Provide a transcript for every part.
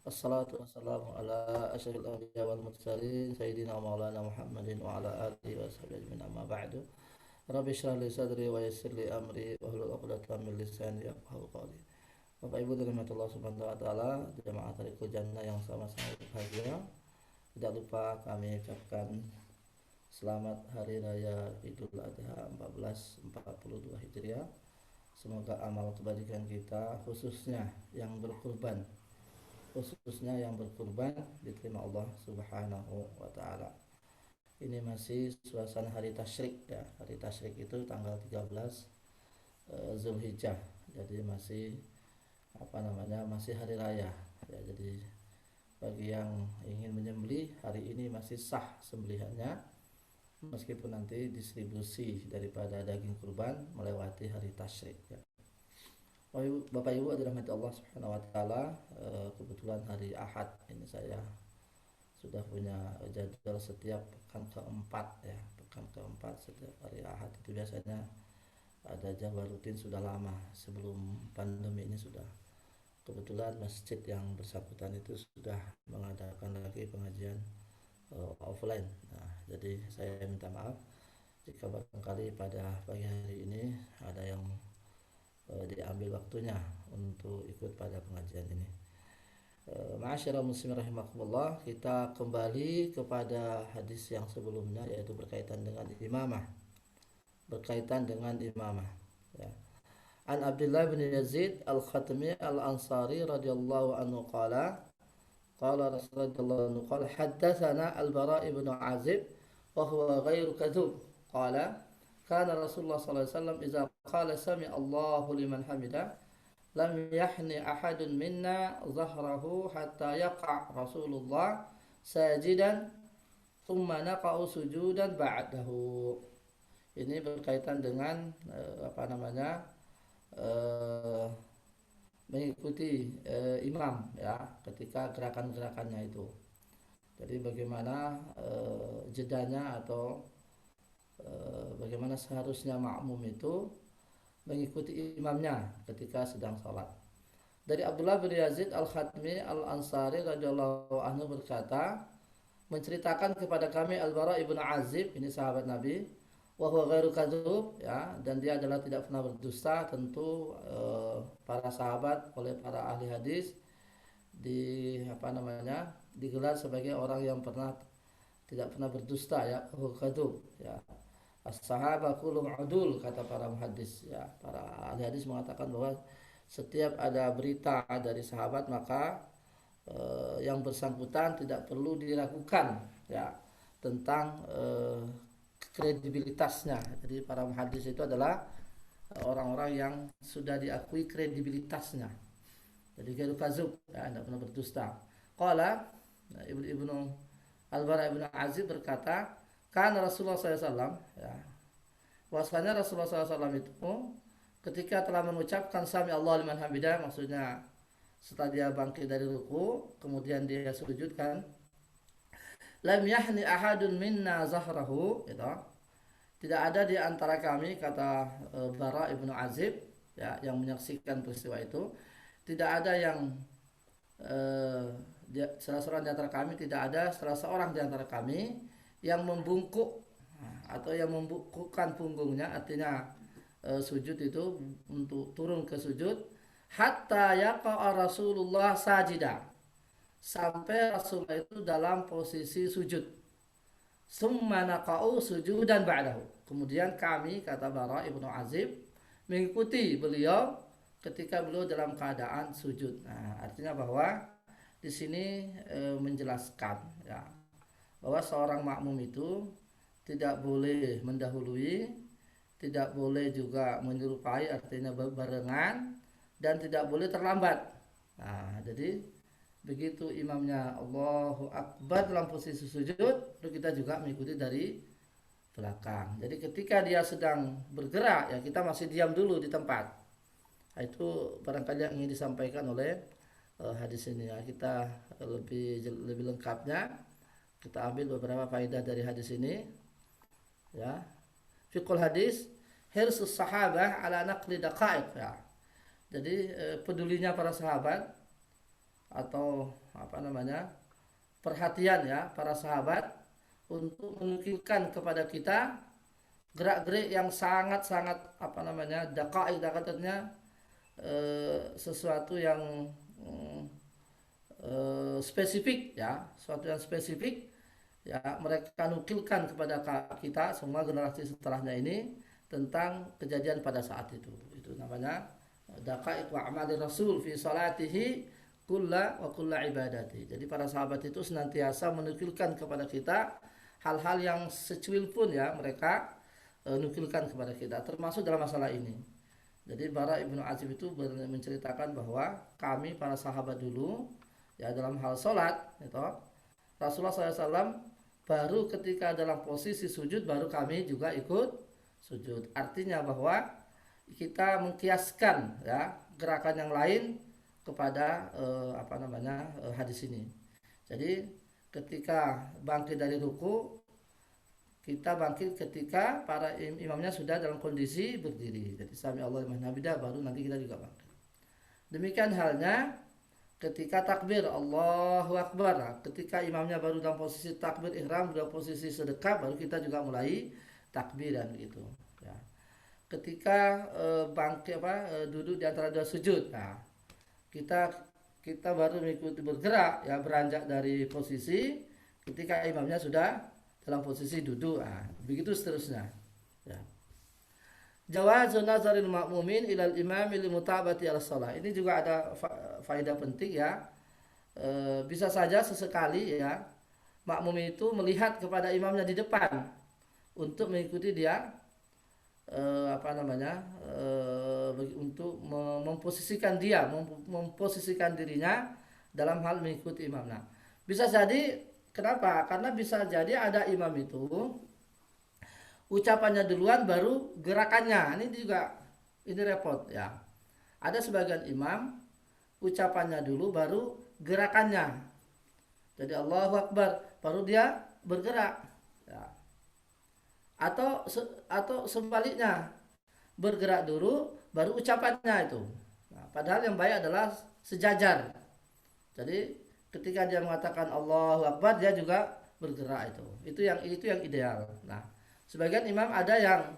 Assalatu wassalamu ala asyrafil anbiya wal mursalin sayyidina wa maulana Muhammadin wa ala alihi wa sahbihi ajma'in amma ba'du. Rabbi shrah li sadri wa yassir li amri wa hlul 'uqdatam min lisani yafqahu qawli. Bapak Ibu dirahmati Allah Subhanahu wa taala, jemaah Tariqul Jannah yang sama-sama berbahagia. Tidak lupa kami ucapkan selamat hari raya Idul Adha 1442 Hijriah. Semoga amal kebajikan kita khususnya yang berkurban diterima Allah Subhanahu wa taala. Ini masih suasana hari tasyrik ya. Hari tasyrik itu tanggal 13 Zulhijjah. Jadi masih hari raya. Ya, jadi bagi yang ingin menyembelih hari ini masih sah sembelihannya meskipun nanti distribusi daripada daging kurban melewati hari tasyrik ya. Bapak Ibu dirahmati Allah Subhanahu wa taala, kebetulan hari Ahad ini saya sudah punya jadwal setiap pekan keempat ya. Pekan keempat setiap hari Ahad itu biasanya ada jadwal rutin sudah lama sebelum pandemi ini sudah. Kebetulan masjid yang bersangkutan itu sudah mengadakan lagi pengajian offline. Nah, jadi saya minta maaf jika barangkali pada pagi hari ini ada yang diambil waktunya untuk ikut pada pengajian ini. Ma'asyiral muslimin rahimakumullah, kita kembali kepada hadis yang sebelumnya yaitu berkaitan dengan imamah. Ya. An Abdullah bin Yazid Al-Khatmi Al-Ansari radhiyallahu anhu qala Rasulullah anhu qala haddatsana Al-Bara' ibn Azib wa huwa ghairu kadzub qala kana Rasulullah sallallahu alaihi wasallam idza qala sami Allahu liman hamidah lam yahni ahadun minna zahrahu hatta yaqa Rasulullah sajidan thumma naqa'u sujudan ba'dahu. Ini berkaitan dengan mengikuti imam ya ketika gerakan-gerakannya itu. Jadi bagaimana jedanya atau bagaimana seharusnya makmum itu mengikuti imamnya ketika sedang sholat. Dari Abdullah bin Yazid Al-Khatmi Al-Ansari radhiyallahu anhu berkata, menceritakan kepada kami Al-Bara ibn Azib, ini sahabat Nabi, wa huwa ghairu kadzub ya, dan dia adalah tidak pernah berdusta. Tentu para sahabat oleh para ahli hadis digelar sebagai orang yang tidak pernah berdusta ya, kadzub ya. As-sahabah kulluhum udul, kata para muhaddis ya. Para ahli hadis mengatakan bahwa setiap ada berita dari sahabat maka yang bersangkutan tidak perlu diragukan ya tentang kredibilitasnya. Jadi para muhaddis itu adalah orang-orang yang sudah diakui kredibilitasnya. Jadi gairu kadzub ya, tidak pernah berdusta. Qala Ibnu Al-Bara ibn Azib berkata, kan Rasulullah SAW ya, wasanya Rasulullah SAW itu ketika telah mengucapkan sami Allah liman hamidah, maksudnya setelah dia bangkit dari ruku kemudian dia sujudkan, lam yahni ahadun minna zahrahu gitu. Tidak ada di antara kami, kata Bara ibnu Azib ya, yang menyaksikan peristiwa itu, tidak ada yang salah seorang di antara kami, tidak ada salah seorang di antara kami yang membungkuk atau yang membungkukkan punggungnya, artinya sujud itu untuk turun ke sujud, hatta yaqa Rasulullah sajida, sampai Rasulullah itu dalam posisi sujud. Summa naqa'u sujudan ba'dahu. Kemudian kami, kata Bara ibnu Azib, mengikuti beliau ketika beliau dalam keadaan sujud. Nah, artinya bahwa di sini menjelaskan ya, bahwa seorang makmum itu tidak boleh mendahului, tidak boleh juga menyerupai, artinya barengan, dan tidak boleh terlambat. Nah, jadi begitu imamnya Allahu Akbar dalam posisi sujud, lalu kita juga mengikuti dari belakang. Jadi ketika dia sedang bergerak ya kita masih diam dulu di tempat. Nah, itu barangkali yang ingin disampaikan oleh hadis ini ya. Kita lebih lengkapnya kita ambil beberapa faedah dari hadis ini ya. Fiqhul hadis hirsus sahabah ala naqli daqaiq ya. Jadi pedulinya para sahabat atau perhatian ya para sahabat untuk menukilkan kepada kita gerak-gerik yang sangat-sangat daqaiq, artinya sesuatu yang spesifik ya, sesuatu yang spesifik ya, mereka nukilkan kepada kita semua generasi setelahnya ini tentang kejadian pada saat itu. Itu namanya daqaiq wa amali rasul fi salatihi kulla ibadati. Jadi para sahabat itu senantiasa menukilkan kepada kita hal-hal yang secuil pun ya, mereka nukilkan kepada kita, termasuk dalam masalah ini. Jadi Bara ibnu Azib itu menceritakan bahwa kami para sahabat dulu ya dalam hal sholat itu, Rasulullah SAW baru ketika dalam posisi sujud baru kami juga ikut sujud. Artinya bahwa kita mengkiaskan ya gerakan yang lain kepada hadis ini. Jadi ketika bangkit dari ruku, kita bangkit ketika para imamnya sudah dalam kondisi berdiri. Jadi sami Allah liman hamidah, baru nanti kita juga bangkit. Demikian halnya ketika takbir Allahu Akbar, ketika imamnya baru dalam posisi takbir ihram, dalam posisi sedekap, baru kita juga mulai takbiran gitu ya. Ketika duduk di antara dua sujud, nah kita baru mengikuti bergerak ya, beranjak dari posisi ketika imamnya sudah dalam posisi duduk, begitu seterusnya ya. Jawazun nazaril ma'mumin ilal imami li mutabati ala shalah. Ini juga ada faedah penting ya. Bisa saja sesekali ya makmum itu melihat kepada imamnya di depan untuk mengikuti dia untuk memposisikan dirinya dalam hal mengikuti imam. Nah, bisa jadi kenapa? Karena bisa jadi ada imam itu ucapannya duluan baru gerakannya. Ini repot ya. Ada sebagian imam ucapannya dulu baru gerakannya. Jadi Allahu Akbar baru dia bergerak ya. Atau sebaliknya, bergerak dulu baru ucapannya itu. Nah, padahal yang baik adalah sejajar. Jadi ketika dia mengatakan Allahu Akbar, dia juga bergerak itu. Itu yang ideal. Nah, sebagian imam ada yang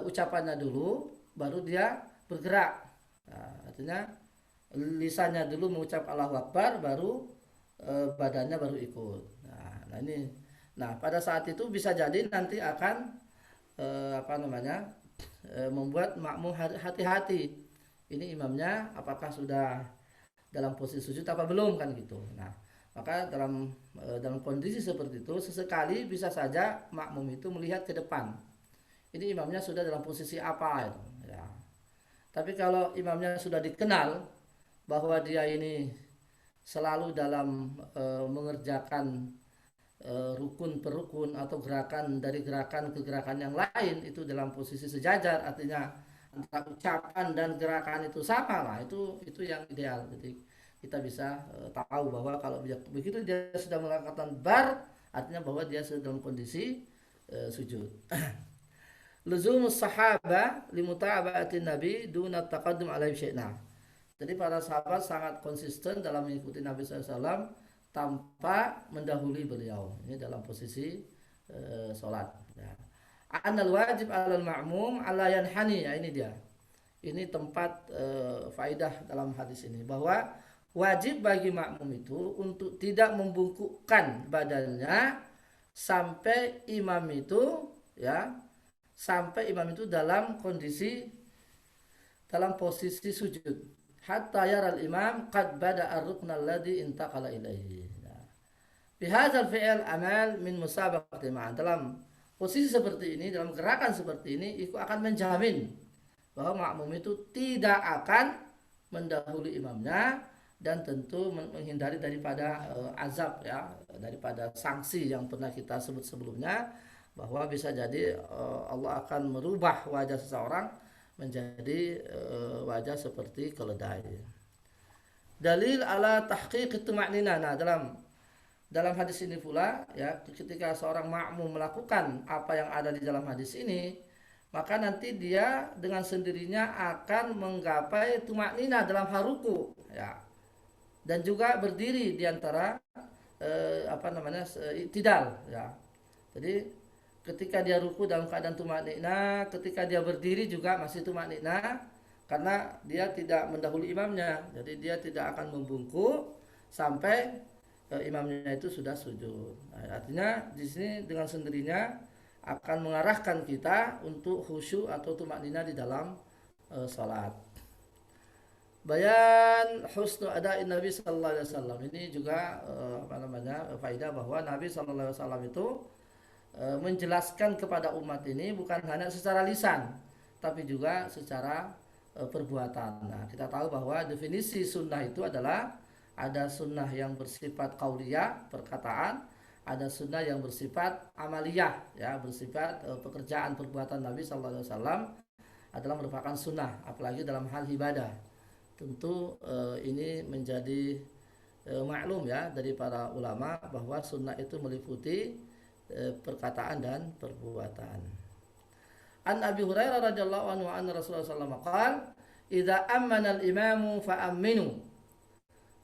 ucapannya dulu baru dia bergerak. Nah, artinya lisannya dulu mengucap Allahu Akbar, baru badannya baru ikut. Nah, pada saat itu bisa jadi nanti akan membuat makmum hati-hati. Ini imamnya apakah sudah dalam posisi sujud apa belum, kan gitu. Nah, maka dalam kondisi seperti itu sesekali bisa saja makmum itu melihat ke depan. Ini imamnya sudah dalam posisi apa itu ya. Tapi kalau imamnya sudah dikenal bahwa dia ini selalu dalam mengerjakan rukun per rukun atau gerakan dari gerakan ke gerakan yang lain itu dalam posisi sejajar, artinya antara ucapan dan gerakan itu sama lah, itu yang ideal. Jadi kita bisa tahu bahwa kalau begitu dia sudah melakukan bar, artinya bahwa dia sudah dalam kondisi sujud. Luzumus sahaba limutaba'atin nabi duna taqaddum alaihi syai'na. Jadi para sahabat sangat konsisten dalam mengikuti Nabi SAW tanpa mendahului beliau. Ini dalam posisi sholat ya. Anal wajib alal ma'mum ala yanhani, ya ini dia. Ini tempat faidah dalam hadis ini, bahwa wajib bagi makmum itu untuk tidak membungkukkan badannya sampai imam itu dalam posisi sujud, hatta yaral imam qad bada'a ar-rukn alladhi intaqala ilaihi. Bihadzal fi'il amal min musabaqati ma'an. Dalam posisi seperti ini, dalam gerakan seperti ini, itu akan menjamin bahwa makmum itu tidak akan mendahului imamnya, dan tentu menghindari daripada azab ya, daripada sanksi yang pernah kita sebut sebelumnya, bahwa bisa jadi Allah akan merubah wajah seseorang menjadi wajah seperti keledai. Dalil ala tahqiq tuma'ninah. Nah, dalam hadis ini pula ya, ketika seorang makmum melakukan apa yang ada di dalam hadis ini, maka nanti dia dengan sendirinya akan menggapai tuma'ninah dalam hal ruku ya. dan juga berdiri di antara i'tidal ya. Jadi ketika dia ruku dalam keadaan tumaknina, ketika dia berdiri juga masih tumaknina karena dia tidak mendahului imamnya. Jadi dia tidak akan membungkuk sampai imamnya itu sudah sujud. Nah, artinya di sini dengan sendirinya akan mengarahkan kita untuk khusyuk atau tumaknina di dalam salat. Bayan husnu ada'in Nabi sallallahu alaihi wasallam. Ini juga faedah bahwa Nabi sallallahu alaihi wasallam itu menjelaskan kepada umat ini bukan hanya secara lisan tapi juga secara perbuatan. Nah, kita tahu bahwa definisi sunnah itu adalah ada sunnah yang bersifat qauliyah, perkataan, ada sunnah yang bersifat amaliyah, ya, bersifat pekerjaan perbuatan Nabi sallallahu alaihi wasallam adalah merupakan sunnah, apalagi dalam hal ibadah. Tentu ini menjadi maklum ya dari para ulama bahwa sunnah itu meliputi perkataan dan perbuatan. An Abi Hurairah radhiyallahu anhu anna Rasulullah sallallahu alaihi wasallam qala idza amana al-imamu fa aminu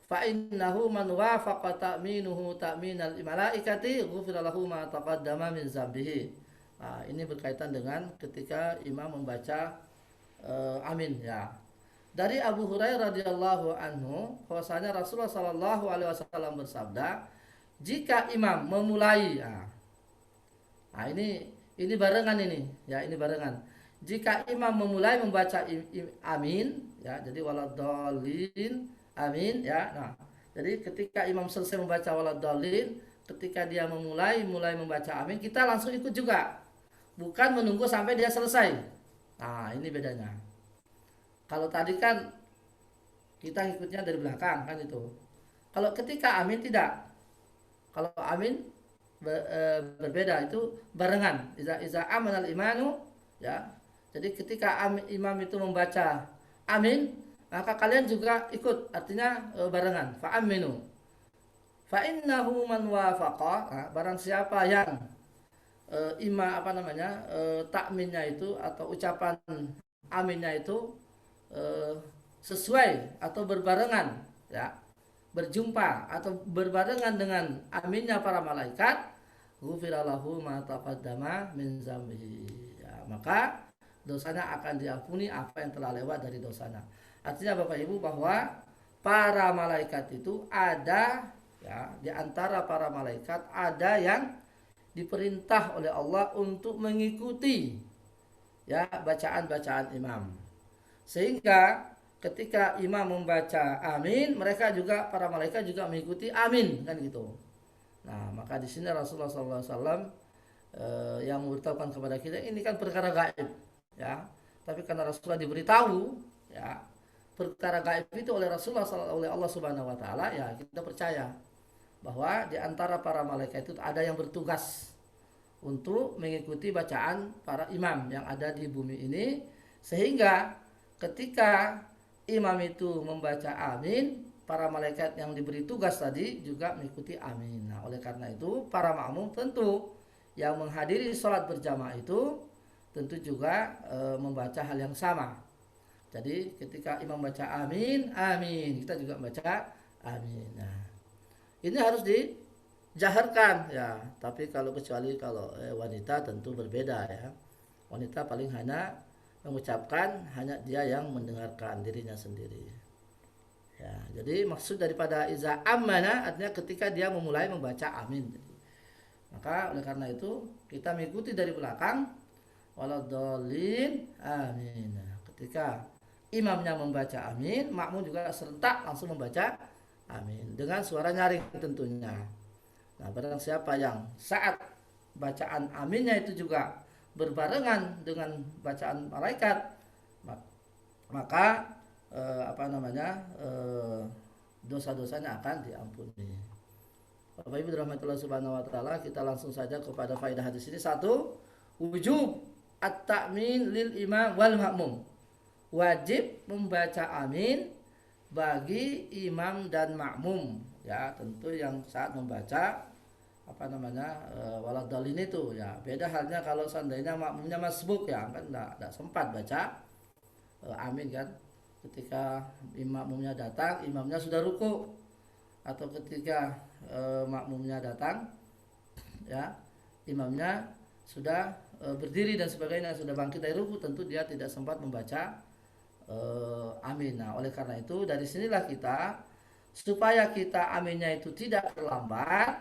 fa innahu man wafaqa ta'minuhu ta'minal malaikati ghufira lahu ma taqaddama min dzambihi. Nah, ini berkaitan dengan ketika imam membaca amin ya. Dari Abu Hurairah radhiyallahu anhu bahwasanya Rasulullah sallallahu alaihi wasallam bersabda, jika imam memulai nah ini barengan ini ya, ini barengan. Jika imam memulai membaca amin ya, jadi waladhdallin amin ya. Nah, jadi ketika imam selesai membaca waladhdallin, ketika dia mulai membaca amin, kita langsung ikut juga. Bukan menunggu sampai dia selesai. Nah, ini bedanya. Kalau tadi kan kita ngikutnya dari belakang kan itu. Kalau ketika amin tidak. Kalau amin berbeda, itu barengan. Iza amanal imanu ya. Jadi ketika imam itu membaca amin, maka kalian juga ikut, artinya barengan. Fa aminu. Fa innahu man wafaqa, barang siapa yang takminnya itu atau ucapan aminnya itu sesuai atau berbarengan ya, berjumpa atau berbarengan dengan aminnya para malaikat, ghufira lahu ma taqaddama min dzambihi ya, maka dosanya akan diampuni apa yang telah lewat dari dosanya. Artinya Bapak Ibu bahwa para malaikat itu ada ya, di antara para malaikat ada yang diperintah oleh Allah untuk mengikuti ya bacaan-bacaan imam. Sehingga ketika imam membaca amin, mereka juga, para malaikat juga mengikuti amin kan gitu. Nah, maka di sini Rasulullah SAW yang memberitahukan kepada kita ini kan perkara gaib ya. Tapi karena Rasulullah diberitahu ya perkara gaib itu oleh Rasulullah, oleh Allah Subhanahu wa taala, ya kita percaya bahwa di antara para malaikat itu ada yang bertugas untuk mengikuti bacaan para imam yang ada di bumi ini, sehingga ketika imam itu membaca amin, para malaikat yang diberi tugas tadi juga mengikuti amin. Nah, oleh karena itu para makmum tentu yang menghadiri sholat berjamaah itu tentu juga membaca hal yang sama. Jadi ketika imam baca amin, amin, kita juga baca amin. Nah, ini harus dijaharkan ya. Tapi kecuali kalau wanita tentu berbeda ya. Wanita paling hanya mengucapkan, hanya dia yang mendengarkan dirinya sendiri ya. Jadi maksud daripada iza amana artinya ketika dia memulai membaca amin. Maka oleh karena itu kita mengikuti dari belakang waladhdallin amin. Ketika imamnya membaca amin, makmum juga serentak langsung membaca amin dengan suara nyaring tentunya. Nah, barang siapa yang saat bacaan aminnya itu juga berbarengan dengan bacaan malaikat, maka dosa-dosanya akan diampuni. Bapak Ibu dirahmati Subhanahu wa taala, kita langsung saja kepada faedah hadis ini. 1. Wujub at-ta'min lil imam wal makmum. Wajib membaca amin bagi imam dan makmum ya, tentu yang saat membaca waladhdallin itu ya. Beda halnya kalau seandainya makmumnya masbuk ya, kan enggak sempat baca amin kan. Ketika makmumnya datang, imamnya sudah ruku. atau ketika makmumnya datang, ya, imamnya sudah berdiri dan sebagainya, sudah bangkit dari ruku, tentu dia tidak sempat membaca amin. Nah, oleh karena itu dari sinilah kita, supaya kita aminnya itu tidak terlambat,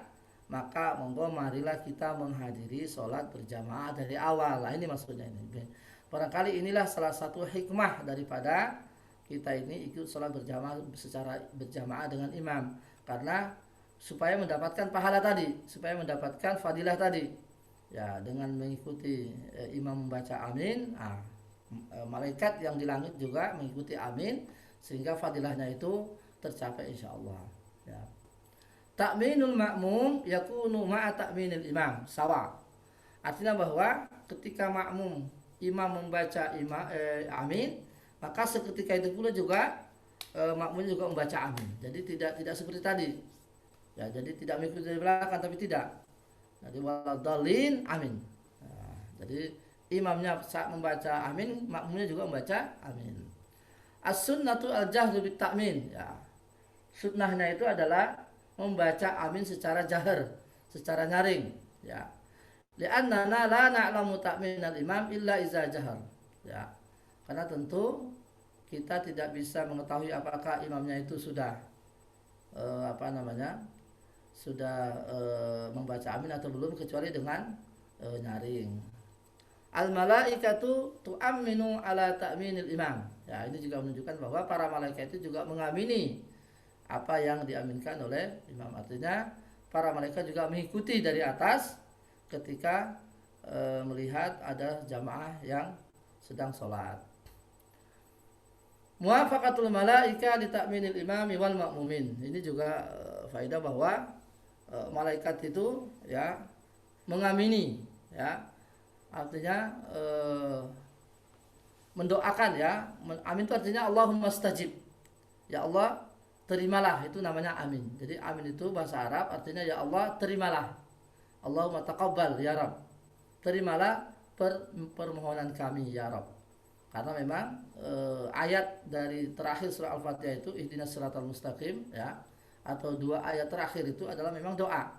maka monggo marilah kita menghadiri sholat berjamaah dari awal. Nah, ini maksudnya ini. Barangkali inilah salah satu hikmah daripada kita ini ikut sholat berjamaah secara berjamaah dengan imam, karena supaya mendapatkan pahala tadi, supaya mendapatkan fadilah tadi. Ya, dengan mengikuti imam membaca amin, malaikat yang di langit juga mengikuti amin, sehingga fadilahnya itu tercapai insyaallah. Ya. Takminul makmum yakunu ma'a takminil imam sawa. Artinya bahwa ketika makmum imam membaca amin, maka seketika itu pula juga makmum juga membaca amin. Jadi tidak seperti tadi. Ya, jadi tidak mengikuti dari belakang, tapi tidak. Jadi waladhalin amin. Nah, jadi imamnya saat membaca amin, makmumnya juga membaca amin. As-sunnatu al-jahru bit ta'min. Ya. Sunnahnya itu adalah membaca amin secara jahar, secara nyaring. Ya. Li'annana la na'lamu ta'minal imam illa iza jahar. Ya. Karena tentu kita tidak bisa mengetahui apakah imamnya itu sudah sudah membaca amin atau belum, kecuali dengan nyaring. Al malaikatu tu'amminu ala ta'minil imam. Ya, ini juga menunjukkan bahwa para malaikat itu juga mengamini apa yang diaminkan oleh imam. Artinya para malaikat juga mengikuti dari atas ketika melihat ada jamaah yang sedang sholat. Muwafaqatul malaika li ta'minil imami wal ma'mumin. Ini juga faedah bahwa malaikat itu ya mengamini, ya. Artinya mendoakan, ya. Amin itu artinya Allahumma stajib. Ya Allah, terimalah, itu namanya amin. Jadi amin itu bahasa Arab artinya ya Allah, terimalah. Allahumma taqabbal ya Rabb. Terimalah permohonan kami ya Rabb. Karena memang ayat dari terakhir surah Al-Fatihah itu ihdinas siratal mustaqim, ya, atau dua ayat terakhir itu adalah memang doa.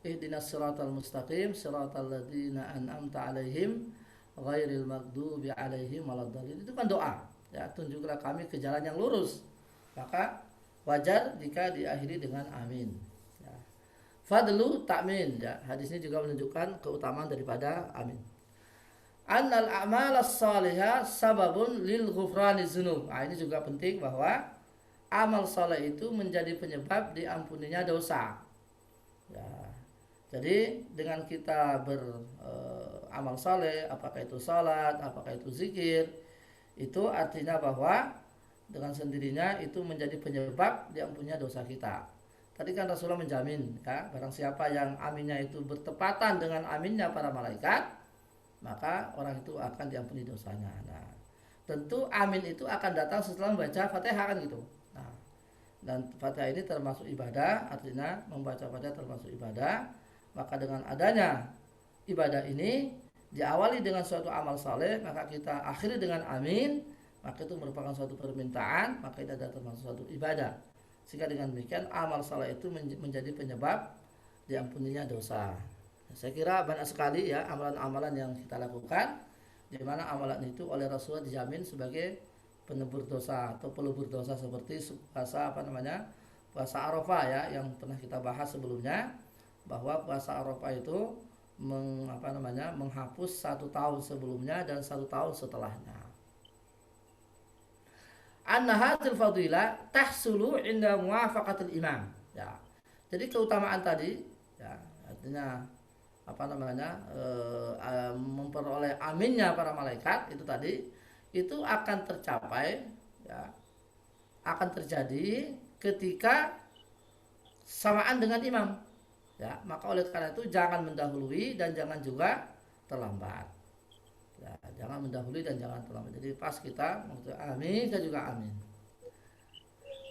Ihdinas siratal mustaqim siratal ladzina an'amta 'alaihim ghairil maghdubi 'alaihim waladdallin. Itu kan doa. Ya, tunjuklah kami ke jalan yang lurus. Maka wajar jika diakhiri dengan amin. Ya. Fadlu ta'min, ya. Hadis ini juga menunjukkan keutamaan daripada amin. Annal a'malas salihah sababun lil ghufrani dzunub. Nah, ini juga penting bahwa amal saleh itu menjadi penyebab diampuninya dosa. Ya. Jadi dengan kita beramal saleh, apakah itu salat, apakah itu zikir, itu artinya bahwa dengan sendirinya itu menjadi penyebab diampuninya dosa kita. Tadi kan Rasulullah menjamin, ya, barang siapa yang aminnya itu bertepatan dengan aminnya para malaikat, maka orang itu akan diampuni dosanya. Nah, tentu amin itu akan datang setelah membaca Fatihah, kan gitu. Nah, dan Fatihah ini termasuk ibadah, artinya membaca Fatihah termasuk ibadah. Maka dengan adanya ibadah ini diawali dengan suatu amal saleh, maka kita akhiri dengan amin, maka itu merupakan suatu permintaan, maka itu adalah termasuk suatu ibadah. Sehingga dengan demikian amal saleh itu menjadi penyebab diampuninya dosa. Saya kira banyak sekali, ya, amalan-amalan yang kita lakukan, di mana amalan itu oleh Rasulullah dijamin sebagai penebur dosa atau pelebur dosa, seperti puasa puasa Arafah, ya, yang pernah kita bahas sebelumnya, bahwa puasa Arafah itu menghapus 1 tahun sebelumnya dan 1 tahun setelahnya. Anna hadhil fadilah tahsulu inda muwafaqatil imam. Ya. Jadi keutamaan tadi, ya, artinya memperoleh aminnya para malaikat itu tadi, itu akan tercapai, ya, akan terjadi ketika samaan dengan imam. Ya, maka oleh karena itu jangan mendahului dan jangan juga terlambat. Ya, jangan mendahului dan jangan terlambat. Jadi pas kita amin, kita juga amin.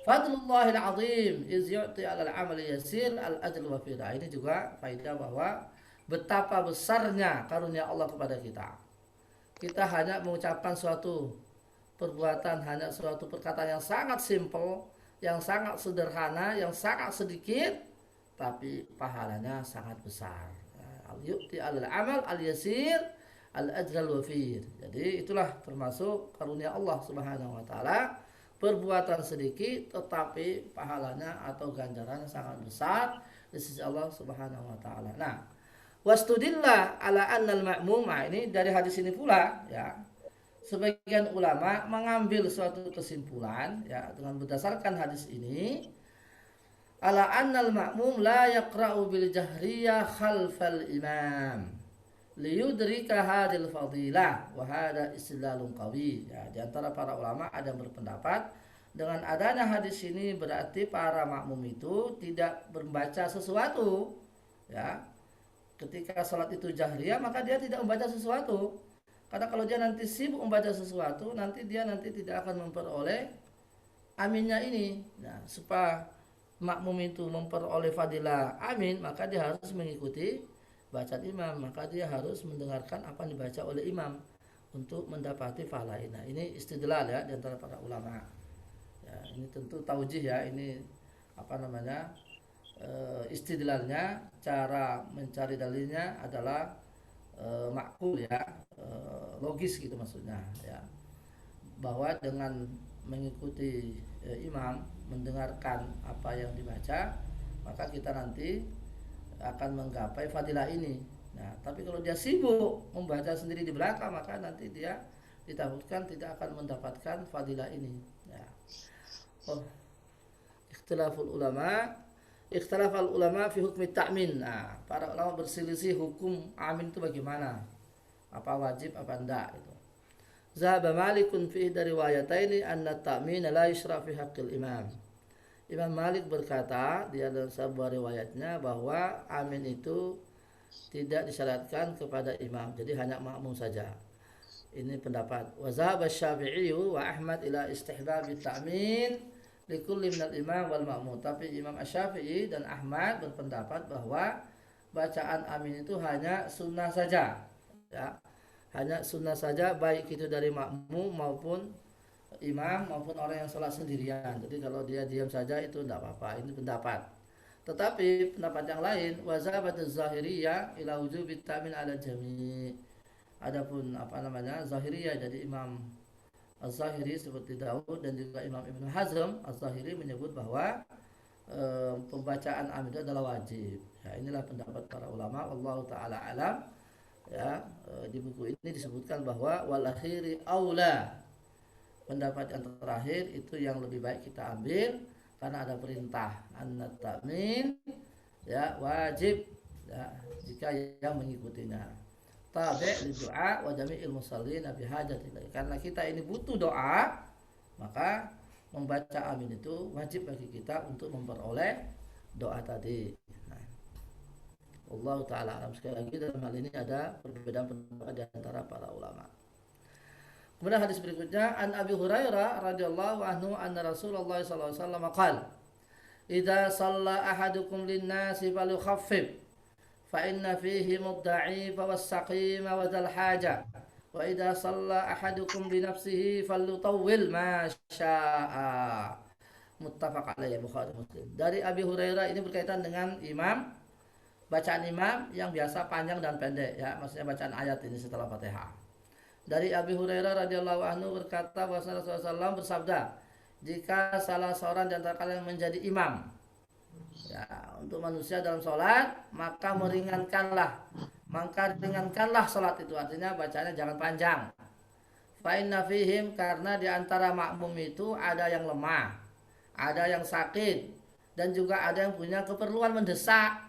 Fadlullahil azim iz yu'ti 'alal 'amali yasir al-ajr wa fida. Ini juga faedah bahwa betapa besarnya karunia Allah kepada kita. Kita hanya mengucapkan suatu perbuatan, hanya suatu perkataan yang sangat simpel, yang sangat sederhana, yang sangat sedikit, tapi pahalanya sangat besar. Al-yu'ti al-amal al-yasir al-ajral wafir. Jadi itulah termasuk karunia Allah Subhanahu wa taala, perbuatan sedikit tetapi pahalanya atau ganjarannya sangat besar di sisi Allah Subhanahu wa taala. Nah, wastudillah ala annal ma'mum, ini dari hadis ini pula ya. Sebagian ulama mengambil suatu kesimpulan ya dengan berdasarkan hadis ini, ala annal ma'mum la yaqra'u bil jahriyah khalfal imam liyudrika hadil fadilah wa hada istidlalun qawi. Ya, di antara para ulama ada yang berpendapat dengan adanya hadis ini berarti para makmum itu tidak membaca sesuatu ya. Ketika salat itu jahriyah maka dia tidak membaca sesuatu. Karena kalau dia nanti sibuk membaca sesuatu, nanti dia tidak akan memperoleh aminnya ini. Nah, supaya makmum itu memperoleh fadilah amin, maka dia harus mengikuti bacaan imam, maka dia harus mendengarkan apa yang dibaca oleh imam untuk mendapati pahala. Nah, ini istidlal ya di antara para ulama. Ya, ini tentu taujih ya, ini istidlalnya, cara mencari dalilnya adalah makul ya, logis gitu maksudnya ya, bahwa dengan mengikuti imam, mendengarkan apa yang dibaca, maka kita nanti akan menggapai fadilah ini. Nah, tapi kalau dia sibuk membaca sendiri di belakang, maka nanti dia ditakutkan tidak akan mendapatkan fadilah ini. Ya. Oh, ikhtilafal ulama fi hukmi ta'min. Nah, para ulama berselisih hukum amin itu bagaimana? Apa wajib apa enggak itu. Zahaba Malikun fi dari riwayataini anna ta'min la yusra fi haqqil imam. Imam Malik berkata di dalam sebuah riwayatnya bahwa amin itu tidak disyaratkan kepada imam, jadi hanya makmum saja. Ini pendapat. Wa zahaba Syafi'i wa Ahmad ila istihbab ta'min likulli minal imam wal ma'mum. Tapi Imam Asy-Syafi'i dan Ahmad berpendapat bahwa bacaan amin itu hanya sunnah saja. Ya. Hanya sunnah saja, baik itu dari makmum maupun imam maupun orang yang sholat sendirian. Jadi kalau dia diam saja itu tidak apa-apa. Ini pendapat. Tetapi pendapat yang lain, wazabatuz zahiriyah ila wujubi ta'min ala jami'. Adapun zahiriyah, jadi Imam Az-Zahiri seperti Daud dan juga Imam Ibnu Hazm Az-Zahiri menyebut bahwa pembacaan amin itu adalah wajib. Ya, inilah pendapat para ulama. Wallahu taala alam. Ya, di buku ini disebutkan bahwa wal akhiri aula. Pendapat yang terakhir itu yang lebih baik kita ambil karena ada perintah annat ta'min ya wajib ya jika yang mengikutinya. Tabi' li du'a wa jami'il musallin bi hajati. Karena kita ini butuh doa, maka membaca amin itu wajib bagi kita untuk memperoleh doa tadi. Nah, Allah taala alam. Sekali lagi dalam hal ini ada perbedaan pendapat di antara para ulama. Kemudian hadis berikutnya, an Abi Hurairah radhiyallahu anhu anna Rasulullah sallallahu alaihi wasallam qala idza shalla ahadukum lin-nasi falyukhaffif fa inna fihi mudda'ifa was-saqima wa dzal haja wa idza shalla ahadukum li nafsihi falyutawwil ma syaa. Muttafaq alaihi, Bukhari Muslim. Dari Abi Hurairah, ini berkaitan dengan bacaan imam yang biasa panjang dan pendek ya, maksudnya bacaan ayat ini setelah Fatihah. Dari Abi Hurairah radhiyallahu anhu berkata bahwa Rasulullah SAW bersabda, jika salah seorang di antara kalian menjadi imam ya, untuk manusia dalam sholat, maka ringankanlah sholat itu, artinya bacanya jangan panjang. Fa inna fihim, karena di antara makmum itu ada yang lemah, ada yang sakit, dan juga ada yang punya keperluan mendesak.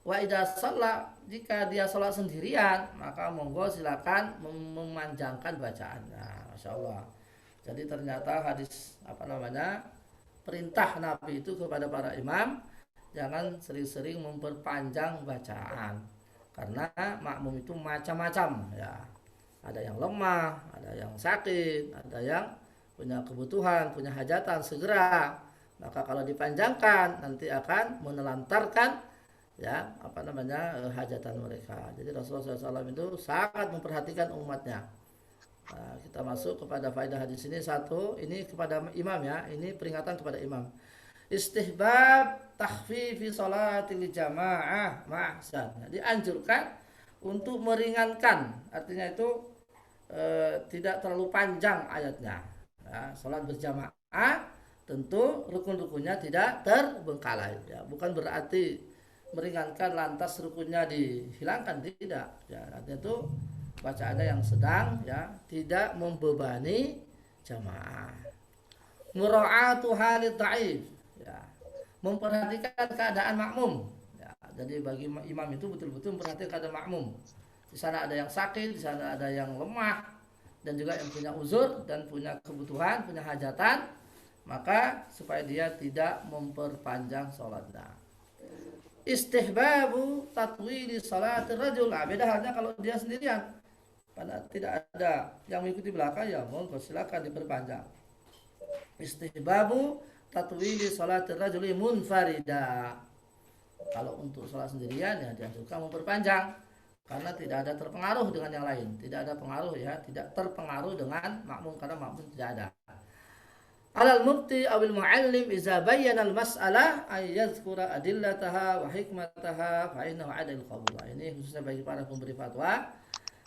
Wa idza shalla, jika dia sholat sendirian, maka monggo silakan memanjangkan bacaannya. Masya Allah. Jadi ternyata hadis perintah Nabi itu kepada para imam, jangan sering-sering memperpanjang bacaan, karena makmum itu macam-macam ya. Ada yang lemah, ada yang sakit, ada yang punya kebutuhan, punya hajatan segera. Maka kalau dipanjangkan nanti akan menelantarkan ya hajatan mereka. Jadi Rasulullah SAW itu sangat memperhatikan umatnya. Nah, kita masuk kepada faedah hadis ini. Satu, ini kepada imam ya, ini peringatan kepada imam. Istihbab takhfifi salatil jamaah ma'zan. Dianjurkan untuk meringankan, artinya itu tidak terlalu panjang ayatnya. Ya, salat berjamaah tentu rukun-rukunnya tidak terbengkalai. Ya, bukan berarti meringankan lantas rukunnya dihilangkan, tidak. Ya, artinya itu bacaannya yang sedang, ya, tidak membebani jamaah. Mura'atu halid dhaif, ya, memperhatikan keadaan makmum. Ya, jadi bagi imam itu betul-betul memperhatikan keadaan makmum. Di sana ada yang sakit, di sana ada yang lemah, dan juga yang punya uzur dan punya kebutuhan, punya hajatan, maka supaya dia tidak memperpanjang sholatnya. Istihbabu tatwili salati rajul. Beda halnya kalau dia sendirian, pada tidak ada yang mengikuti belakang, ya monggo silakan diperpanjang. Istihbabu tatwili salati rajuli munfarida. Kalau untuk sholat sendirian, ya dianjurkan memperpanjang karena tidak ada terpengaruh dengan yang lain, tidak ada pengaruh, ya, tidak terpengaruh dengan makmum karena makmum tidak ada. Alal mufti awil muallim iza bayyana al mas'alah ay yadhkura adillataha wa hikmataha fa innahu adil qabul. Ini khususnya bagi para pemberi fatwa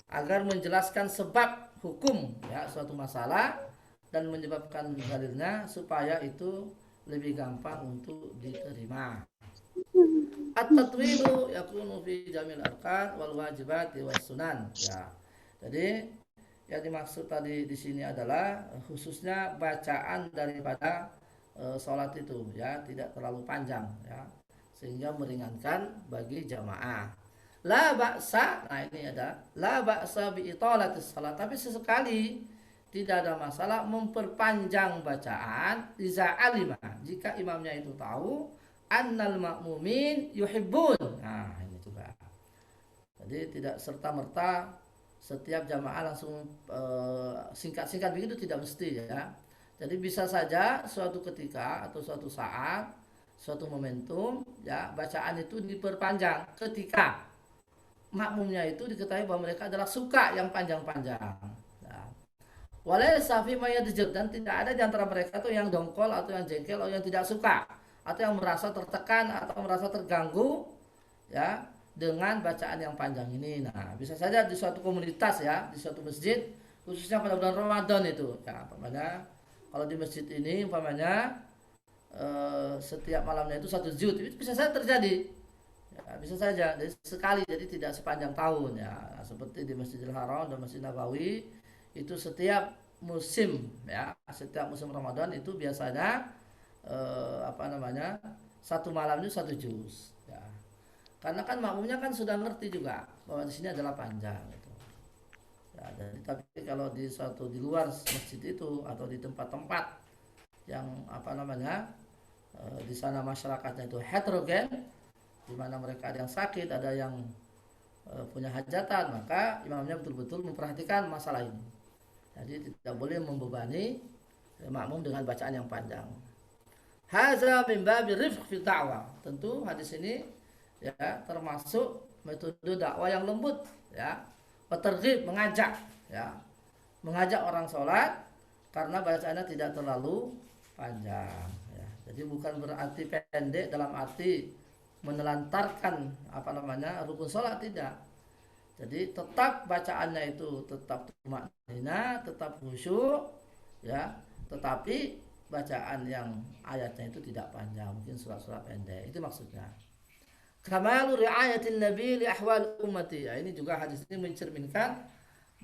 agar menjelaskan sebab hukum, ya, suatu masalah dan menyebabkan dalilnya supaya itu lebih gampang untuk diterima. At-tatwilu yakunu fi jamil arkan wal wajibat was sunan. Ya. Jadi yang dimaksud tadi di sini adalah khususnya bacaan daripada sholat itu, ya, tidak terlalu panjang, ya, sehingga meringankan bagi jamaah. La ba'sa, nah ini ada la ba'sa bi italatis salat, tapi sesekali tidak ada masalah memperpanjang bacaan iza alima, jika imamnya itu tahu annal ma'mumin yuhibbun. Nah, ini juga. Jadi tidak serta-merta setiap jamaah langsung singkat-singkat begitu, tidak mesti, ya. Jadi bisa saja suatu ketika atau suatu saat, suatu momentum, ya, bacaan itu diperpanjang ketika makmumnya itu diketahui bahwa mereka adalah suka yang panjang-panjang. Walaysa fi ma yadjud, dan tidak ada di antara mereka tuh yang dongkol atau yang jengkel atau yang tidak suka atau yang merasa tertekan atau merasa terganggu, ya, dengan bacaan yang panjang ini. Nah, bisa saja di suatu komunitas, ya, di suatu masjid khususnya pada bulan Ramadan itu, ya, umpamanya kalau di masjid ini umpamanya setiap malamnya itu satu juz, itu bisa saja terjadi, ya, bisa saja jadi sekali, jadi tidak sepanjang tahun, ya. Nah, seperti di Masjidil Haram dan Masjid Nabawi itu setiap musim, ya, setiap musim Ramadan itu biasanya satu malam itu satu juz, ya. Karena kan makmumnya kan sudah ngerti juga bahwa di sini adalah panjang gitu. Ya, tapi kalau di luar masjid itu atau di tempat-tempat yang di sana masyarakatnya itu heterogen, di mana mereka ada yang sakit, ada yang punya hajatan, maka imamnya betul-betul memperhatikan masalah ini. Jadi tidak boleh membebani makmum dengan bacaan yang panjang. Hadza min babi rifq fi da'wah. Tentu hadis ini, ya, termasuk metode dakwah yang lembut, ya. Peterghib, mengajak, ya. Mengajak orang sholat karena bacaannya tidak terlalu panjang, ya. Jadi bukan berarti pendek dalam arti menelantarkan rukun sholat, tidak. Jadi tetap bacaannya itu tetap tumakninah, tetap khusyuk, ya, tetapi bacaan yang ayatnya itu tidak panjang, mungkin surat-surat pendek. Itu maksudnya. Kamalu ri'ayatin nabi li ahwal ummati. Ya, ini juga hadis ini mencerminkan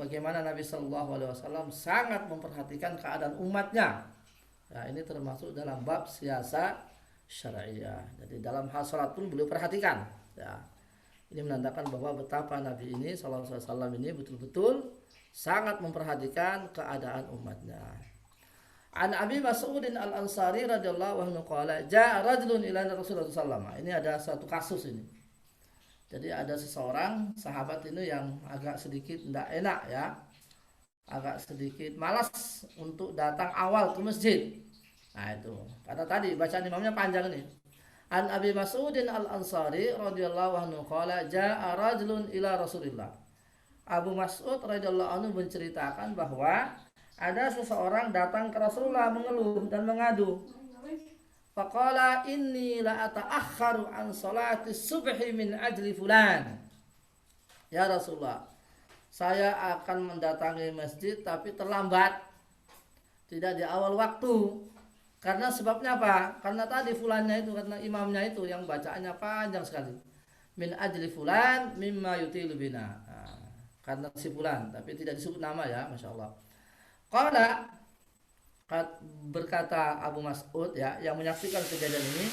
bagaimana Nabi Shallallahu Alaihi Wasallam sangat memperhatikan keadaan umatnya. Ya, ini termasuk dalam bab siasa syariah. Jadi dalam hal salat pun beliau perhatikan. Ya. Ini menandakan bahwa betapa Nabi ini Shallallahu Alaihi Wasallam ini betul-betul sangat memperhatikan keadaan umatnya. An Abi Mas'udin Al-Ansari radhiyallahu anhu qala jaa rajulun ila Rasulullah sallallahu alaihi. Ini ada satu kasus ini. Jadi ada seseorang sahabat ini yang agak sedikit tidak enak, ya. Agak sedikit malas untuk datang awal ke masjid. Nah, itu. Karena tadi bacaan imamnya panjang ini. An Abi Mas'udin Al-Ansari radhiyallahu anhu qala jaa rajulun ila Rasulillah. Abu Mas'ud radhiyallahu anhu menceritakan bahwa ada seseorang datang ke Rasulullah mengeluh dan mengadu. faqala inni la ata'akhkharu an salati subhi min ajli fulan. Ya Rasulullah, saya akan mendatangi masjid tapi terlambat, tidak di awal waktu. Karena sebabnya apa? Karena tadi fulannya itu, karena imamnya itu yang bacaannya panjang sekali. Min ajli fulan mimma yutilu bina. Nah, karena si fulan, tapi tidak disebut nama ya, masya Allah. Qala, berkata Abu Mas'ud ya, yang menyaksikan kejadian ini.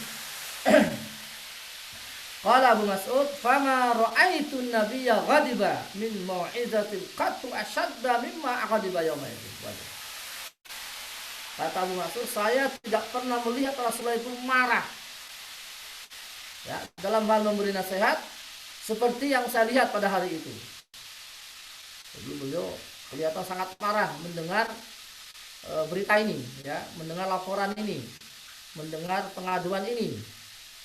Qala Abu Mas'ud, fama ra'aitu nabiyya ghadiba min mau'izatil qattu ashadda mimma ghadiba yawma itu. Kata Abu Mas'ud, saya tidak pernah melihat Rasulullah itu marah ya, dalam hal memberi nasihat seperti yang saya lihat pada hari itu. Jadi beliau kelihatan sangat marah mendengar berita ini ya, mendengar laporan ini, mendengar pengaduan ini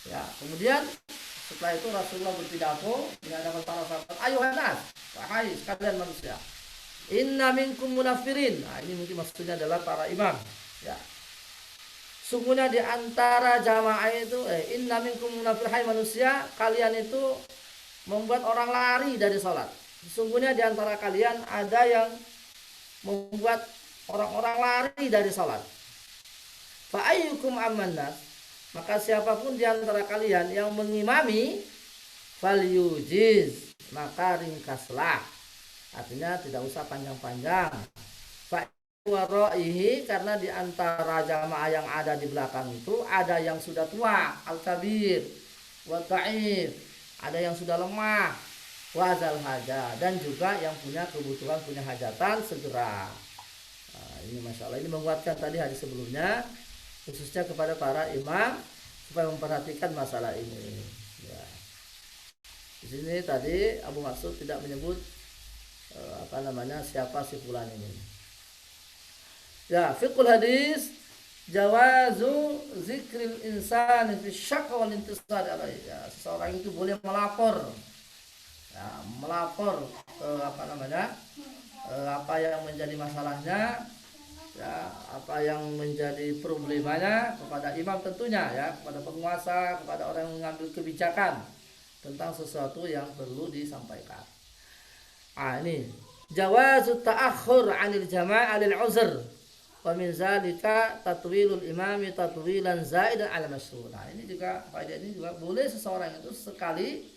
ya. Kemudian setelah itu Rasulullah berpidato di hadapan para sahabat, ayuhan nas, wahai sekalian manusia, inna minkum munafirin. Nah, ini mungkin maksudnya adalah para imam ya. Sungguhnya di antara jamaah itu inna minkum munafirin, hai manusia, kalian itu membuat orang lari dari salat. Sesungguhnya di antara kalian ada yang membuat orang-orang lari dari salat. Fa ayyukum amannas, maka siapapun di antara kalian yang mengimami, falyujiz, maka ringkaslah. Artinya tidak usah panjang-panjang. Fa waraihi, karena di antara jamaah yang ada di belakang itu ada yang sudah tua, al-kabir, wa ta'if, ada yang sudah lemah, wazal haja, dan juga yang punya kebutuhan, punya hajatan segera. Nah, ini masalah ini menguatkan tadi hadis sebelumnya, khususnya kepada para imam supaya memperhatikan masalah ini. Ya. Di sini tadi Abu Mas'ud tidak menyebut siapa si fulan ini. Ya, fiqhul hadis jawazu zikril insani fi syaqq wal intisar alaihi. Ya, seseorang itu boleh melapor. Ya, melapor apa yang menjadi masalahnya, ya, apa yang menjadi problemanya kepada imam tentunya ya, kepada penguasa, kepada orang yang mengambil kebijakan tentang sesuatu yang perlu disampaikan. Ini jawazu ta'akhur 'anil jama'ah lil 'uzr wa min zalika tatwilul imami tatwilan zaidan 'ala masyru'. Nah, ini juga faedah ini juga boleh seseorang itu sekali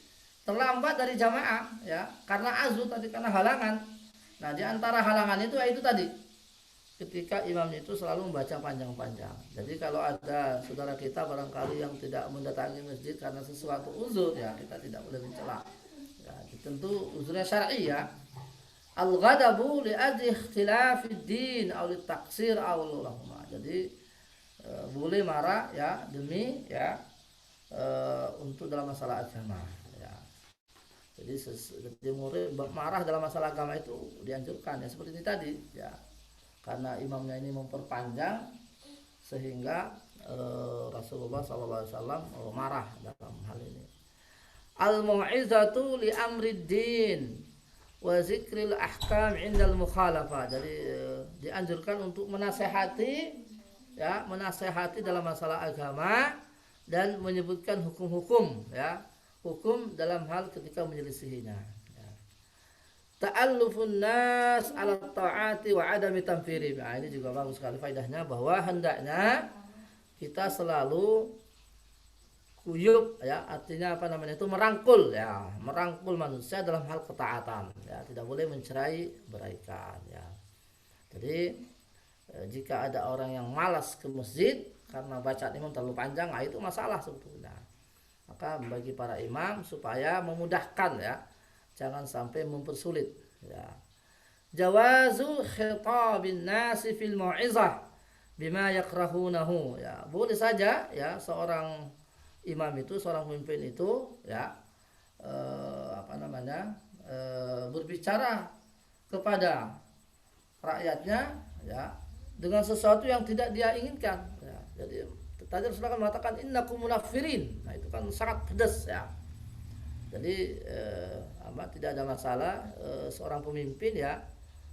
terlambat dari jamaah ya, karena azur tadi, karena halangan. Nah, di antara halangan itu tadi ketika imam itu selalu membaca panjang-panjang. Jadi kalau ada saudara kita barangkali yang tidak mendatangi masjid karena sesuatu uzur ya, kita tidak boleh mencela. Ya, tentu uzurnya syar'i ya. Al-ghadabu li ajli ikhtilafid din aw li taqsir aw lahuma. Jadi boleh marah ya demi ya untuk dalam masalah agama ya. Jadi murid marah dalam masalah agama itu dianjurkan ya, seperti ini tadi ya. Karena imamnya ini memperpanjang sehingga Rasulullah SAW marah dalam hal ini. Al-mau'izatu li amrid din wa zikril ahkam indal mukhalafah. Jadi dianjurkan untuk menasehati ya, menasehati dalam masalah agama dan menyebutkan hukum-hukum ya, hukum dalam hal ketika menyelisihinya. Ta'allufun nas ala ta'ati wa adami tanfiri. Nah, ini juga bagus sekali faedahnya, bahwa hendaknya kita selalu kuyup ya, artinya itu merangkul ya, merangkul manusia dalam hal ketaatan ya, tidak boleh mencerai beraikan ya. Jadi jika ada orang yang malas ke masjid karena bacaan imam terlalu panjang, itu masalah sebetulnya. Maka bagi para imam supaya memudahkan ya, jangan sampai mempersulit ya. Jawazu khitabin nasi fil mau'izah bima yakrahunahu ya. Boleh saja ya seorang imam itu, seorang pemimpin itu ya berbicara kepada rakyatnya ya dengan sesuatu yang tidak dia inginkan ya. Jadi tadi Rasulullah mengatakan innakum munafirin. Nah, itu kan sangat pedas ya. Jadi tidak ada masalah seorang pemimpin ya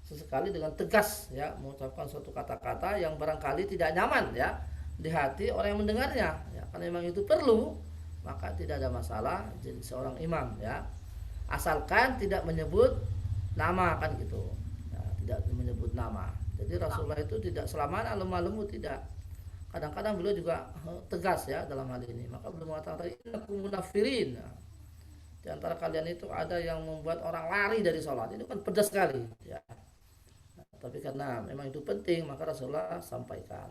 sesekali dengan tegas ya mengucapkan suatu kata-kata yang barangkali tidak nyaman ya di hati orang yang mendengarnya ya, karena memang itu perlu, maka tidak ada masalah jadi seorang imam ya, asalkan tidak menyebut nama kan gitu ya, tidak menyebut nama. Jadi Rasulullah itu tidak selamanya lemah lembut, tidak. Kadang-kadang beliau juga tegas ya dalam hal ini. Maka beliau mengatakan innakum munafirin. Nah, di antara kalian itu ada yang membuat orang lari dari sholat. Itu kan pedas sekali ya. Nah, tapi karena memang itu penting maka Rasulullah sampaikan.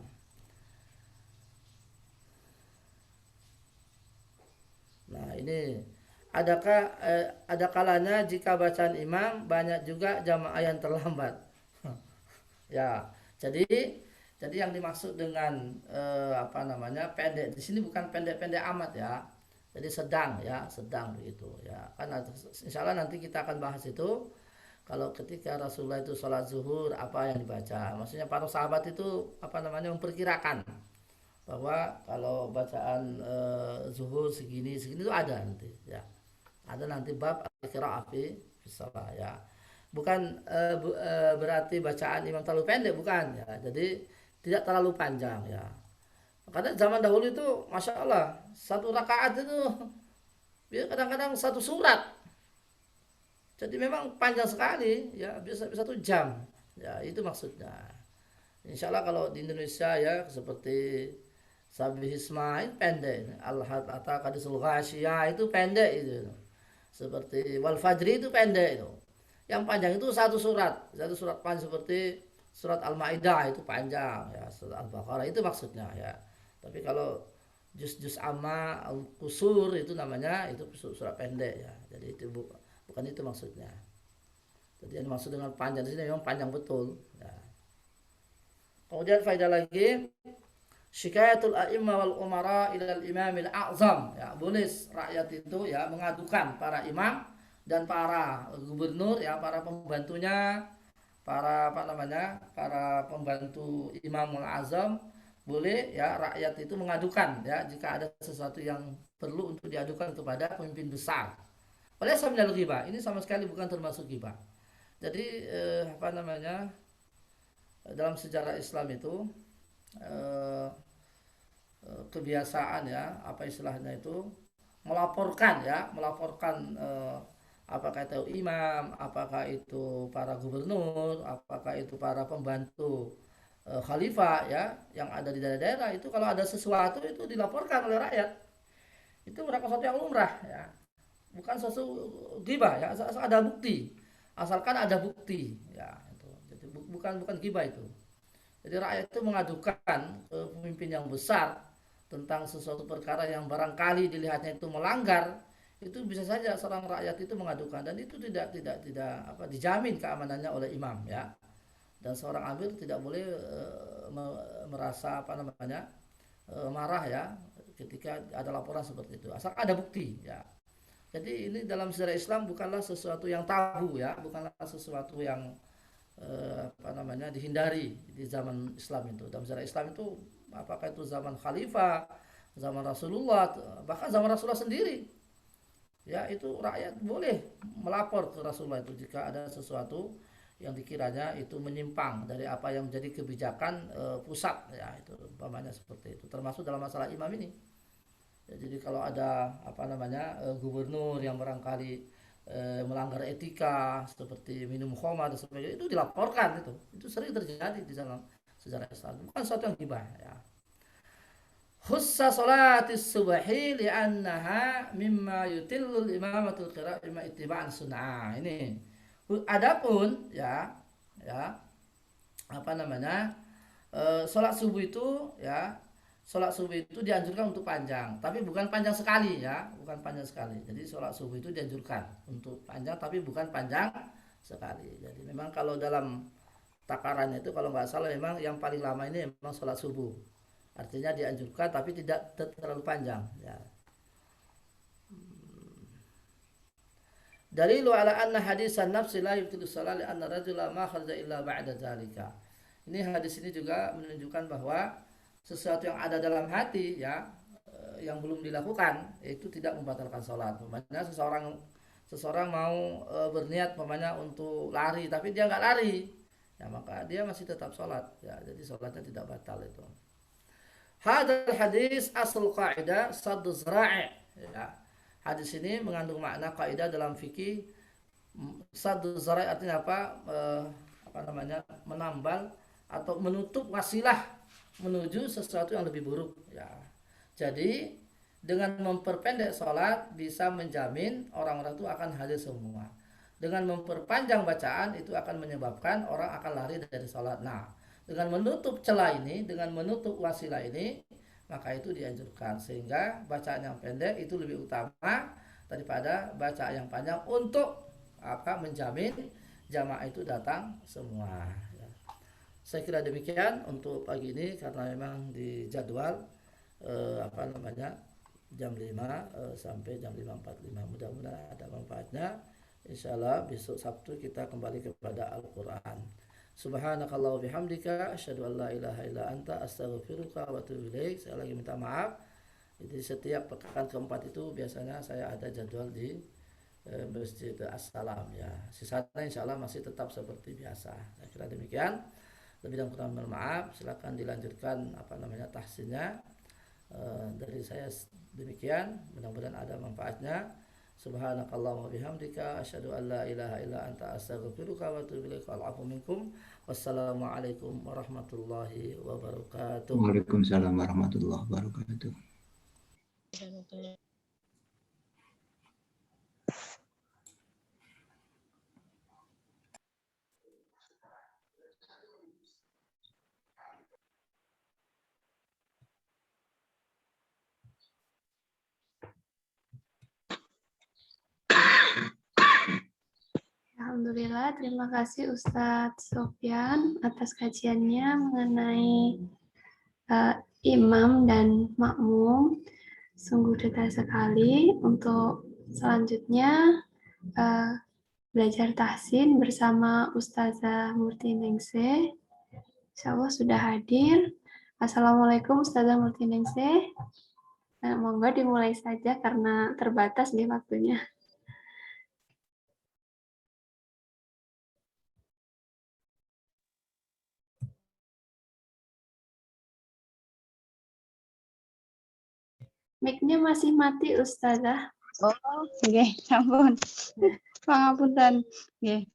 Nah ini ada kalanya jika bacaan imam banyak juga jamaah yang terlambat. Ya, jadi yang dimaksud dengan apa namanya pendek di sini bukan pendek-pendek amat ya. Jadi sedang ya, sedang begitu ya. Kan insya Allah nanti kita akan bahas itu kalau ketika Rasulullah itu sholat zuhur apa yang dibaca. Maksudnya para sahabat itu apa namanya memperkirakan bahwa kalau bacaan zuhur segini segini itu ada nanti ya. Ada nanti bab al-qiraah fi shalah ya. Bukan berarti bacaan imam terlalu pendek, bukan ya. Jadi tidak terlalu panjang ya. Karena zaman dahulu itu masya Allah satu rakaat itu ya kadang-kadang satu surat. Jadi memang panjang sekali ya, bisa 1 jam ya, itu maksudnya. Insya Allah kalau di Indonesia ya seperti Sabih Ismail pendek, Al-Hatta Qadisul Ghasyiyah itu pendek itu. Seperti Wal Fajri itu pendek itu. Yang panjang itu satu surat panjang seperti surat Al-Maidah itu panjang ya, surat Al-Baqarah itu maksudnya ya. Tapi kalau juz-juz amma al-qusur itu namanya itu surat pendek ya. Jadi itu bukan itu maksudnya. Jadi yang dimaksud dengan panjang di sini memang panjang betul ya. Kemudian faedah lagi syikayatul a'imma wal umara ilal imamil a'zam ya, boleh rakyat itu ya mengadukan para imam dan para gubernur ya, para pembantunya, para apa namanya, para pembantu imamul azam, boleh ya rakyat itu mengadukan ya jika ada sesuatu yang perlu untuk diadukan kepada pemimpin besar. Oleh sambil ghibah ini sama sekali bukan termasuk ghibah. Jadi apa namanya, dalam sejarah Islam itu eh, kebiasaan ya, apa istilahnya itu, melaporkan ya, melaporkan apakah itu imam, apakah itu para gubernur, apakah itu para pembantu khalifah ya yang ada di daerah-daerah itu, kalau ada sesuatu itu dilaporkan oleh rakyat. Itu merupakan sesuatu yang lumrah ya, bukan sesuatu ghibah ya, asal ada bukti, asalkan ada bukti ya itu. Jadi bukan ghibah itu. Jadi rakyat itu mengadukan ke pemimpin yang besar tentang sesuatu perkara yang barangkali dilihatnya itu melanggar, itu bisa saja seorang rakyat itu mengadukan, dan itu tidak apa dijamin keamanannya oleh imam ya. Dan seorang amir tidak boleh merasa apa namanya marah ya ketika ada laporan seperti itu, asal ada bukti ya. Jadi ini dalam sejarah Islam bukanlah sesuatu yang tabu ya, bukanlah sesuatu yang apa namanya dihindari di zaman Islam itu. Dalam sejarah Islam itu apakah itu zaman khalifah, zaman Rasulullah, bahkan zaman Rasulullah sendiri ya, itu rakyat boleh melapor ke Rasulullah itu jika ada sesuatu yang dikiranya itu menyimpang dari apa yang menjadi kebijakan pusat ya, itu umpamanya seperti itu, termasuk dalam masalah imam ini ya. Jadi kalau ada apa namanya gubernur yang barangkali melanggar etika seperti minum khamar dan sebagainya, itu dilaporkan, itu sering terjadi di dalam sejarah Islam, bukan sesuatu yang gibah ya. Khussa salatis subhi li'annaha mimma yutillul imamatul qira' imma ittiba'an sunnah. Ini adapun ya apa namanya salat subuh itu ya, salat subuh itu dianjurkan untuk panjang, tapi bukan panjang sekali ya, bukan panjang sekali. Jadi salat subuh itu dianjurkan untuk panjang, tapi bukan panjang sekali. Jadi memang kalau dalam takarannya itu kalau nggak salah memang yang paling lama ini memang salat subuh. Artinya dianjurkan tapi tidak terlalu panjang ya. Dalilu ala anna hadisan nafsi la yubtilu shalah li anna rajula ma kharaja illa ba'da dzalika. Ini hadis ini juga menunjukkan bahwa sesuatu yang ada dalam hati ya yang belum dilakukan itu tidak membatalkan sholat. Umpamanya seseorang mau berniat umpamanya untuk lari tapi dia nggak lari ya, maka dia masih tetap sholat ya, jadi sholatnya tidak batal itu. Hadal hadis asal kaidah saddu zara'i. Ya. Hadis ini mengandung makna kaidah dalam fikih. Saddu zara'i artinya apa? Apa namanya? Menambal atau menutup wasilah menuju sesuatu yang lebih buruk. Ya. Jadi dengan memperpendek sholat bisa menjamin orang-orang itu akan hadir semua. Dengan memperpanjang bacaan itu akan menyebabkan orang akan lari dari sholat. Nah, dengan menutup celah ini, dengan menutup wasilah ini, maka itu dianjurkan. Sehingga bacaan yang pendek itu lebih utama daripada bacaan yang panjang untuk apa menjamin jamaah itu datang semua. Saya kira demikian untuk pagi ini karena memang di jadwal apa namanya jam 5 sampai jam 5.45. Mudah-mudahan ada manfaatnya. Insyaallah besok Sabtu kita kembali kepada Al-Qur'an. Subhanakallah bihamdika asyhadu an la ilaha illa anta astaghfiruka wa atubu ilaik. Saya lagi minta maaf. Jadi setiap pekan keempat itu biasanya saya ada jadwal di Masjid As-Salam ya. Sisanya insyaallah masih tetap seperti biasa. Saya kira demikian. Lebih dan kurang mohon maaf. Silakan dilanjutkan apa namanya tahsinnya. Dari saya demikian, mudah-mudahan ada manfaatnya. Subhanakallahumma bihamdika asyhadu an la ilaha illa anta astaghfiruka wa atubu ilaik. Wa'alaikum minkum. Wassalamualaikum warahmatullahi wabarakatuh. Waalaikumsalam warahmatullahi wabarakatuh. Alhamdulillah, terima kasih Ustadz Sofyan atas kajiannya mengenai imam dan makmum. Sungguh detail sekali. Untuk selanjutnya belajar tahsin bersama Ustazah Murti Ningsih. Insya Allah sudah hadir. Assalamualaikum Ustazah Murti Ningsih. Monggo dimulai saja karena terbatas nih waktunya. Mic-nya masih mati, Ustazah. Oh, nggih, sampun. Pangapunten. Nggih.